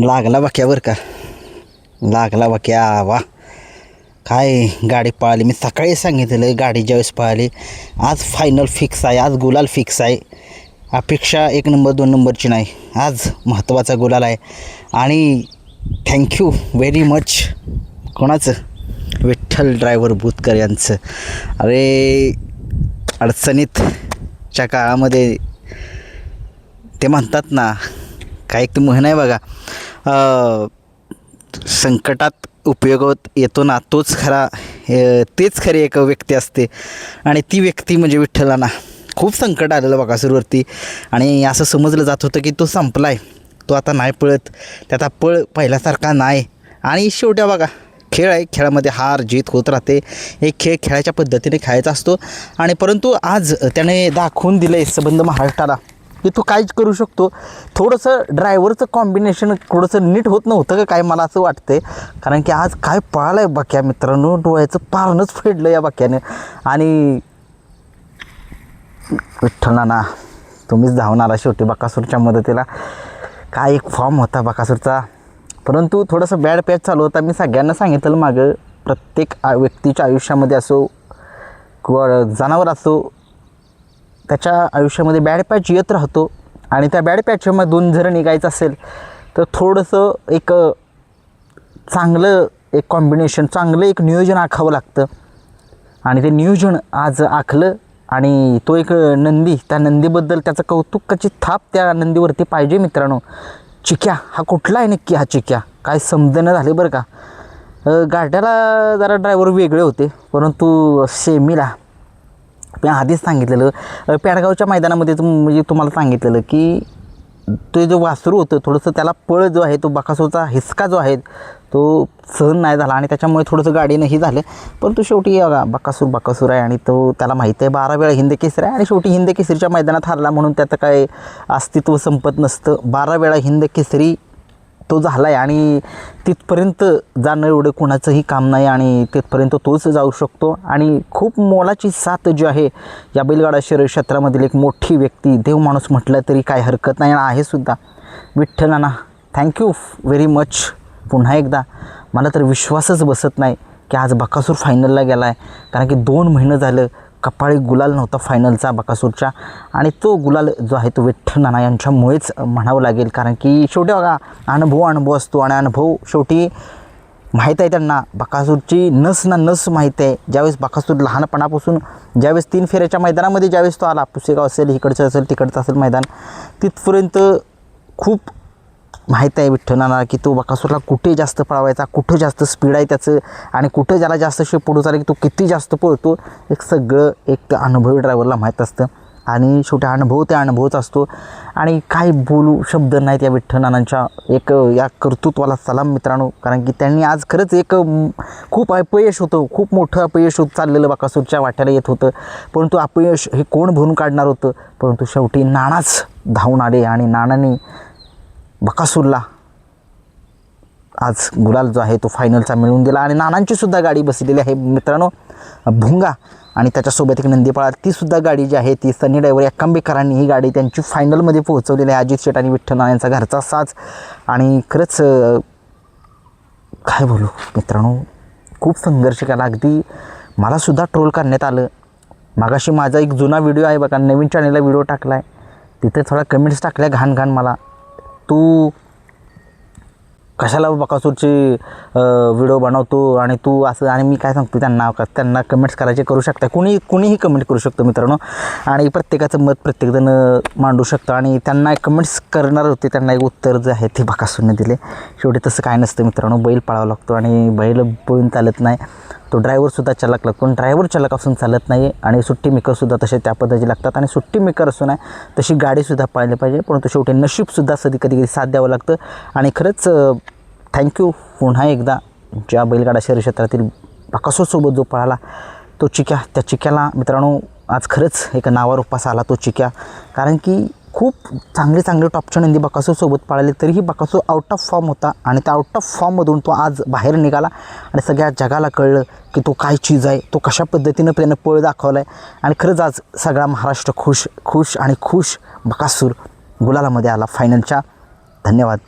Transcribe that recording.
लागला बाक्यावर का लागला बाक्या वा काय गाडी पळाली. मी सकाळी सांगितलं गाडी ज्यावेळेस पळाली आज फायनल फिक्स आहे, आज गुलाल फिक्स आहे. अपेक्षा 1 नंबर 2 नंबरची नाही, आज महत्त्वाचा गुलाल आहे. आणि थँक्यू व्हेरी मच कोणाचं, विठ्ठल ड्रायव्हर बुतकर यांचं. अरे अडचणीतच्या काळामध्ये ते म्हणतात ना, काय एक म्हण आहे बघा, संकटात उपयोगात येतो ना तोच खरा, तेच खरी एक व्यक्ती असते. आणि ती व्यक्ती म्हणजे विठ्ठलाना. खूप संकट आलेलं बकासूरवरती आणि असं समजलं जात होतं की तो संपला आहे, तो आता नाही पळत, त्याचा पळ पहिल्यासारखा नाही. आणि शेवटी बघा खेळ आहे, खेळामध्ये हार जीत होत राहते. एक खेळ खेळायच्या पद्धतीने खेळायचा असतो. आणि परंतु आज त्याने दाखवून दिलं आहे संबंध महाराष्ट्राला की तो काहीच करू शकतो. थोडंसं ड्रायव्हरचं कॉम्बिनेशन थोडंसं नीट होत नव्हतं का काय, मला असं वाटतंय. कारण की आज काय पळालं आहे बाक्या मित्रांनो, डोळ्याचं पारणंच फेडलं या बाक्याने. आणि विठ्ठलाना तुम्हीच धावून आला शेवटी बकासूरच्या मदतीला. काय एक फॉर्म होता बकासूरचा, परंतु थोडंसं बॅड पॅच चालू होता. मी सगळ्यांना सांगितलं मागं, प्रत्येक व्यक्तीच्या आयुष्यामध्ये असो किंवा जनावर असो, त्याच्या आयुष्यामध्ये बॅड पॅच येत राहतो. आणि त्या बॅड पॅचमधून जर निघायचं असेल तर थोडंसं एक चांगलं एक कॉम्बिनेशन, चांगलं एक नियोजन आखावं लागतं. आणि ते नियोजन आज आखलं. आणि तो एक नंदी, त्या नंदीबद्दल त्याचं कौतुकाची थाप त्या नंदीवरती पाहिजे मित्रांनो. चिक्या हा कुठला आहे नक्की, हा चिक्या काय समजणं झाले बरं का. गाड्याला जरा ड्रायव्हर वेगळे होते, परंतु सेमीला मी आधीच सांगितलेलं पेडगावच्या मैदानामध्ये म्हणजे तुम्हाला सांगितलेलं की ते जो वासरू होतं थोडंसं त्याला पळ जो आहे तो बकासूरचा हिसका जो आहे तो सहन नाही झाला आणि त्याच्यामुळे थोडंसं गाडीनंही झालं. परंतु शेवटी बकासूर आहे आणि तो त्याला माहिती आहे 12 वेळा हिंद केसरी आहे. आणि शेवटी हिंद केसरीच्या मैदानात हारला म्हणून त्याचं काय अस्तित्व संपत नसतं. 12 वेळा हिंद केसरी तो झाला आहे आणि तिथपर्यंत जाणं एवढं कोणाचंही काम नाही आणि तिथपर्यंत तोच जाऊ शकतो. आणि खूप मोलाची साथ जी आहे या बैलगाडा शर्यत क्षेत्रामधील एक मोठी व्यक्ती, देव माणूस म्हटलं तरी काय हरकत नाही आहे सुद्धा, विठ्ठलाना थँक्यू व्हेरी मच. पुन्हा एकदा मला तर विश्वासच बसत नाही की आज बकासूर फायनलला गेला आहे. कारण की 2 महिने झालं कपाळी गुलाल नव्हता फायनलचा बकासूरच्या. आणि तो गुलाल जो आहे तो विठ्ठल नाना यांच्यामुळेच म्हणावं लागेल. कारण की शेवटी बघा अनुभव असतो आणि अनुभव शेवटी माहीत आहे त्यांना. बकासूरची नस माहीत आहे. ज्यावेळेस बकासूर लहानपणापासून ज्यावेळेस 3 फेऱ्याच्या मैदानामध्ये ज्यावेळेस तो आला, पुसेगाव असेल, इकडचं असेल, तिकडचं असेल मैदान, तिथपर्यंत खूप माहीत आहे विठ्ठलाना की तो बकासूरला कुठे जास्त पळवायचा, कुठं जास्त स्पीड आहे त्याचं आणि कुठं ज्याला जास्त पुढं चालेल की तो किती जास्त पळतो. एक सगळं एक अनुभवी ड्रायव्हरला माहीत असतं. आणि शेवटी अनुभव ते अनुभवच असतो. आणि काय बोलू शब्द नाहीत या विठ्ठलांच्या एक या कर्तृत्वाला सलाम मित्रांनो. कारण की त्यांनी आज खरंच एक खूप अपयश होतं, खूप मोठं अपयश होत चाललेलं बकासूरच्या वाट्याला येत होतं. परंतु अपयश हे कोण भरून काढणार होतं. परंतु शेवटी नानाच धावून आले आणि नानाने बकासूरला आज गुलाल जो आहे तो फायनलचा मिळवून दिला. आणि नानांची सुद्धा गाडी बसलेली आहे मित्रांनो, भुंगा, आणि त्याच्यासोबत एक नंदीपाळा, ती सुद्धा गाडी जी आहे ती सनी ड्रायव्हर एकांबेकरांनी ही गाडी त्यांची फायनलमध्ये पोहोचवलेली आहे. अजित शेट आणि विठ्ठल यांचा घरचा साज. आणि खरंच काय बोलू मित्रांनो, खूप संघर्ष केला. अगदी मलासुद्धा ट्रोल करण्यात आलं. मागाशी माझा एक जुना व्हिडिओ आहे बघा, नवीन चॅनलला व्हिडिओ टाकला आहे, तिथे थोडा कमेंट्स टाकल्या घाण मला, तू कशाला बकासूरचे व्हिडिओ बनवतो आणि तू असं. आणि मी काय सांगतो त्यांना कमेंट्स करायचे करू शकता, कुणीही कमेंट करू शकतो मित्रांनो. आणि प्रत्येकाचं मत प्रत्येकजण मांडू शकतो. आणि त्यांना कमेंट्स करणार होते, त्यांना एक उत्तर जे आहे ते बकासूरने दिले. शेवटी तसं काय नसतं मित्रांनो, बैल पळावा लागतो आणि बैल पळून चालत नाही. तो ड्रायव्हरसुद्धा चालक लागतो आणि ड्रायव्हर चालक असून चालत नाही. आणि सुट्टी मेकरसुद्धा तसे त्या पद्धतीचे लागतात. आणि सुट्टी मेकर असून आहे तशी गाडीसुद्धा पाळली पाहिजे. परंतु शेवटी नशीबसुद्धा कधी साथ द्यावं लागतं. आणि खरंच थँक्यू पुन्हा एकदा ज्या बैलगाडा शहरी क्षेत्रातील बकासूरसोबत जो पळाला तो चिक्या, त्या चिक्याला मित्रांनो आज खरंच एक नावारूपास आला तो चिक्या. कारण की खूप चांगले टॉपच्या नंदी बकासूरसोबत पळाले, तरीही बकासूर आउट ऑफ फॉर्म होता. आणि त्या आउट ऑफ फॉर्ममधून तो आज बाहेर निघाला आणि सगळ्या जगाला कळलं की तो काय चीज आहे, तो कशा पद्धतीनं त्यानं पळ दाखवला आहे. आणि खरंच आज सगळा महाराष्ट्र खुश बकासूर गुलालामध्ये आला फायनलच्या. धन्यवाद.